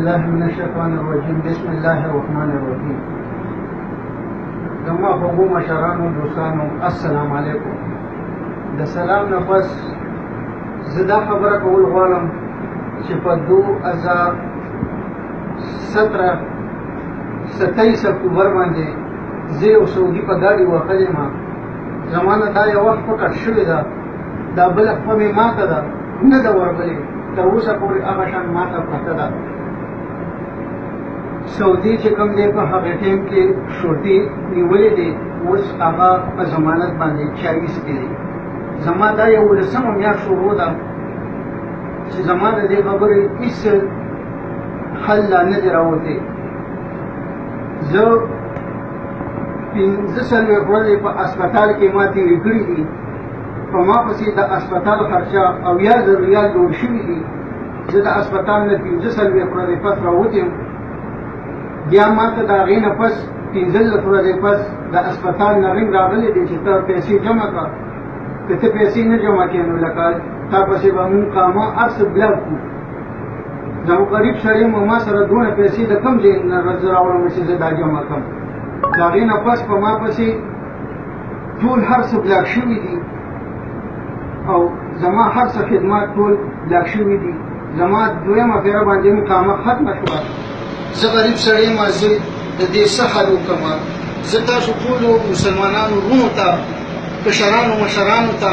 بالله من الشیطان الرجیم بسم الله الرحمن الرحیم. زما خوږو مشرانو دوستانو السلام علیکم. د سلام نه پس زه دا خبره کول غواړم چې په 27 اکتوبر باندې زه یو سعودي په ګاډي وختلې ما زمانه دا یو وخت پکټ شوې ده دا بل خپل ماته ده نه دا ورغلې تر اوسه پورې هغه شان ماته پته ده. سعودي چې کوم دی په هغه ټیم کې شورتي نیولې دي اوس هغه په ضمانت باندې 24 کې دی. زما دا یو ولسمه میاشت شروع ده چې زما د دې خبرې هېڅ حل لا نه دی راوتی. زه 15 ورځې په اسپتال کې ما تېرې کړي دي. په ما پسې د اسپتال خرچه 80,000 ریال جوړ شوي دي. زه د اسپتال نه 15 ورځې پس راوتی یم. بیا ما ته د هغې نه پس 15 ورځې پس د اسپتال نه رنګ راغلی دی چې ته پیسې جمع کړه. که ته پیسې نه جمع کړې نو لکه تا پسې به مونږ قامه هر څه بلاک کړو. زموږ غریب سړی یم ما سره دونه پیسې د کوم ځای نه راوړم چې زه دا جمع کړم. د هغې نه پس په ما پسې ټول هر څه بلاک شوي دي او زما هر څه خدمات ټول بلاک شوي دي. زما دویمه پیره باندې مقامه ختمه شوه. زه غریب سړی یم. زه د دې څه حل وکړم؟ زه تاسو ټولو مسلمانانو وروڼو ته کشرانو مشرانو ته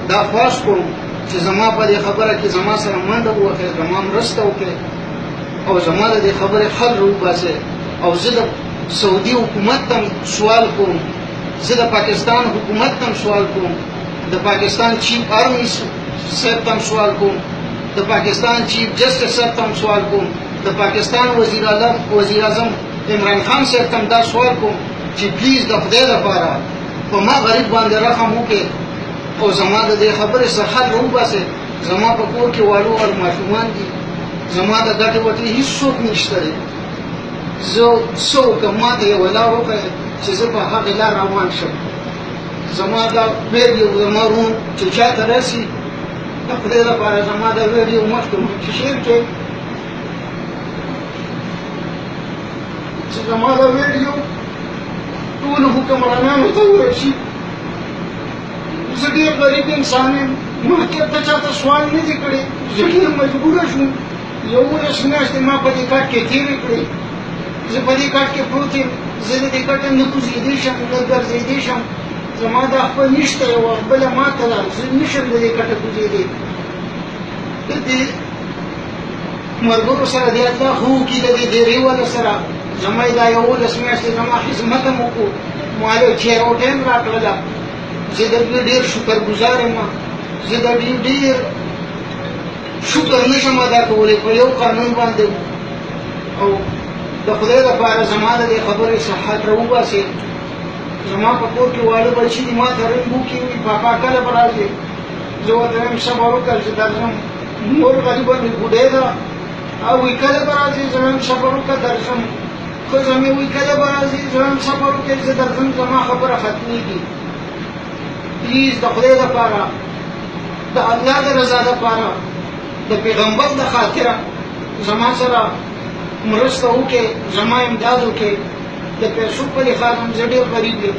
دا خواست کوم چې زما په دې خبره کې زما سره منډه ووهئ، زما مرسته وکړئ او زما د دې خبرې حل راوباسئ. او زه د سعودي حکومت ته سوال کوم، زه د پاکستان حکومت ته سوال کوم، د پاکستان چیف آرمی صاحب ته سوال کوم، د پاکستان چیف جسټس صاحب ته سوال کوم، د پاکستان وزیر اعظم عمران خان صاحب ته دا سوال کوم چې پلیز د خدای لپاره په ما غریب باندې رحم وکړئ او زما د دې خبرې څخه حل راوباسئ. زما په کور کې واړه واړه ماشومان دي، زما د ګټې وټې هېڅوک نشته دی. زه څه وکړم؟ ما ته یوه لار وښیه چې زه په هغې لار روان شم. زما دا ویډیو زما روم چې چا ته رسي د خدای لپاره زما دا ویډیو مخکې چې شیر کړئ چې زما دا ویډیو ټولو حکمرانانو ته ورسي. زه ډېر غریب انسان یم، ما چېرته چاته سوال نه دي کړی. زه ډېر مجبوره شوم. 11 میاشتې ما په دې کټ کې تېرې کړې. زه په دې کټ کې پروت یم. زه د دې کټه نه کوزېدی شم نه ګرځېدی شم. زما دا خپل نشته یوه بله ماته ده. زه نه شم د دې کټه کوزېدی. د دې ملګرو سره د الله خو وکړي د دې ډېرې والا سره زما دا 11 میاشتې زما خدمت هم وکړو. ما له چیرو ټایم راکړله. زه د دوی ډېر شکرګزار یم. زه د دوی ډېر شکر نه شم ادا کولی په یو قانون باندې. او د خدای لپاره زما د دې خبرې صحت راوباسئ. زما په کور کې واړه بچي دي، ما ته رنګ وکړي وي پاپا کله به راځې؟ زه ورته وایم صبر وکړه چې درځم. مور غریبه مې بوډۍ ده او وایي کله به راځې؟ زه وایم صبر وکړه درځم. ښځه مې وایي کله به راځې؟ زه وایم صبر وکړئ زه درځم. زما خبره ختمېږي. پلیز د خدای لپاره د الله د رضا لپاره د پیغمبر د خاطره زما سره مرسته وکړئ، زما امداد وکړئ. د پیسو په لحاظ هم زه ډېر غریب یم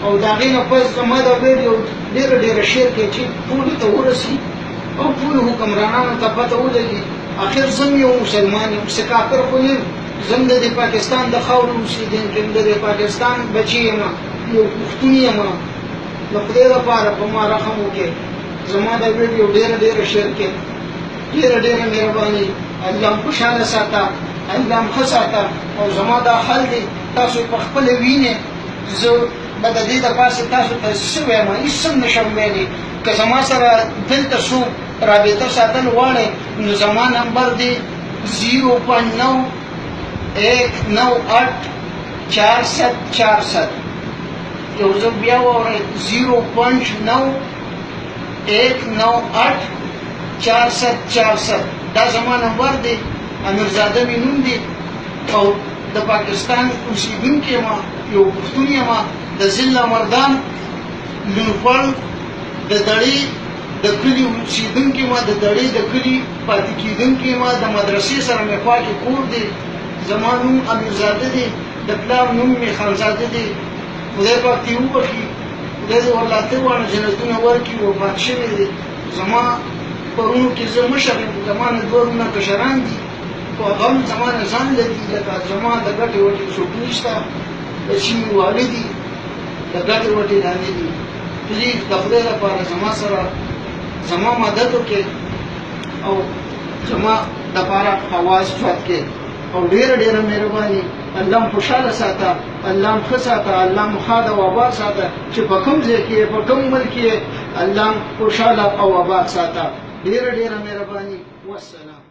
او د هغې نه پس زما دا ویډیو ډېره شیر کړئ چې ټولو ته ورسي او ټولو حکمرانانو ته پته ولګي. آخر زه هم یو مسلمان یم، څه کافر خو یم. زه هم د دې پاکستان د خاورې اوسېدونکی یم، د دې پاکستان بچی یم، یو پښتون یم. د خدای لپاره په ما رحم وکړئ. زما دا ویډیو ډېره شیر کړئ. ډېره مهرباني. الله هم خوشحاله ساته، الله هم ښه ساته. او زما دا حل دی تاسو په خپله وینئ. زه به د دې دپاسې تاسو ته څه ویم؟ هېڅ هم نشم ویلی. که زما سره دلته څوک رابطه ساتل غواړئ نو زما نمبر دی 0.91984747. یو ځل بیا واورئ 0.91984747. دا زما نمبر دی. امیرزاده مې نوم دی او د پاکستان اوسېدونکی یم، یو پښتون یم. د ضلع مردان لونپړ د دړې د کلي اوسېدونکی یم. د دړې د کلي پاتې کېدونکی ما د مدرسې سره مې خوا کې کور دی زما نوم امیرزاده دی د پلار نوم مې خانزاده دی خدای پاک دې وبخي خدای دې ورله اته واړه جنتونه ورکړي وفات شوی دی زما پرونو کې زه مشر یم زما نه دوه وروڼه کشران دي خو غم زما نه ځان لري لکه زما د ګټې وټې څوک نشته بچي مې واړه دي د ګټې وټې لاندې دي پلیز د خدای لپاره زما سره زما مدد وکړئ او زما دپاره اواز چوت کې او ډېره ډېره مهرباني الله م خوشحاله ساته الله م ښه ساته الله م ښاد او آباد ساته چې په کوم ځای کې په کوم ملک کې الله م خوشحاله او آباد ساته ډېره ډېره مهرباني والسلام